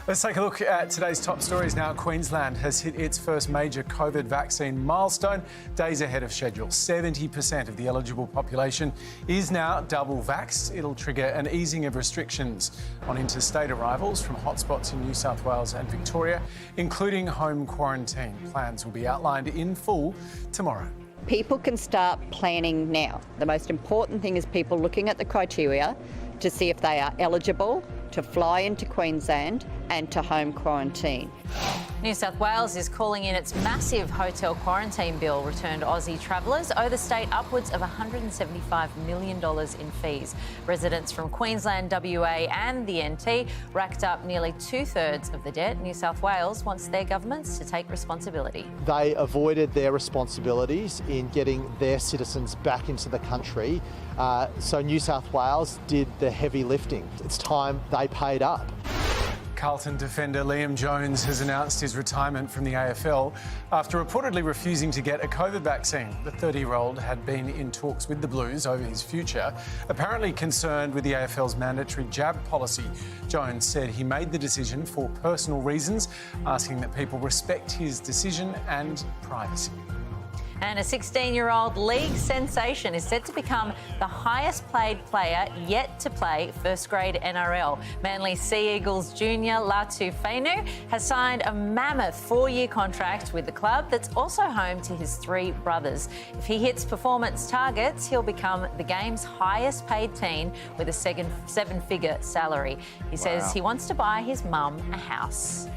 Let's take a look at today's top stories now. Queensland has hit its first major COVID vaccine milestone, days ahead of schedule. 70% of the eligible population is now double vaxxed. It'll trigger an easing of restrictions on interstate arrivals from hotspots in New South Wales and Victoria, including home quarantine. Plans will be outlined in full tomorrow. People can start planning now. The most important thing is people looking at the criteria to see if they are eligible to fly into Queensland and to home quarantine. New South Wales is calling in its massive hotel quarantine bill. Returned Aussie travellers owe the state upwards of $175 million in fees. Residents from Queensland, WA and the NT racked up nearly two-thirds of the debt. New South Wales wants their governments to take responsibility. They avoided their responsibilities in getting their citizens back into the country, so New South Wales did the heavy lifting. It's time they paid up. Carlton defender Liam Jones has announced his retirement from the AFL after reportedly refusing to get a COVID vaccine. The 30-year-old had been in talks with the Blues over his future, apparently concerned with the AFL's mandatory jab policy. Jones said he made the decision for personal reasons, asking that people respect his decision and privacy. And a 16-year-old league sensation is set to become the highest paid player yet to play first-grade NRL. Manly Sea Eagles junior Latu Fainu has signed a mammoth 4-year contract with the club that's also home to his 3 brothers. If he hits performance targets, he'll become the game's highest paid teen with a seven-figure salary. He says he wants to buy his mum a house.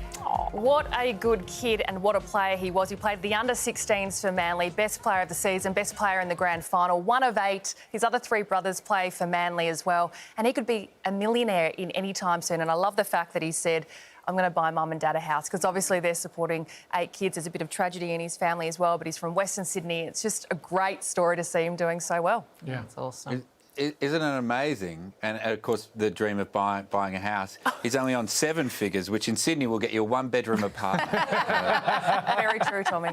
What a good kid and what a player he was. He played the under-16s for Manly, best player of the season, best player in the grand final, 1 of 8. His other 3 brothers play for Manly as well. And he could be a millionaire in any time soon. And I love the fact that he said, I'm going to buy mum and dad a house, because obviously they're supporting 8 kids. There's a bit of tragedy in his family as well, but he's from Western Sydney. It's just a great story to see him doing so well. Yeah, it's awesome. Isn't it amazing? And of course, the dream of buying a house. He's only on 7 figures, which in Sydney will get you a 1-bedroom apartment. Very true, Tommy.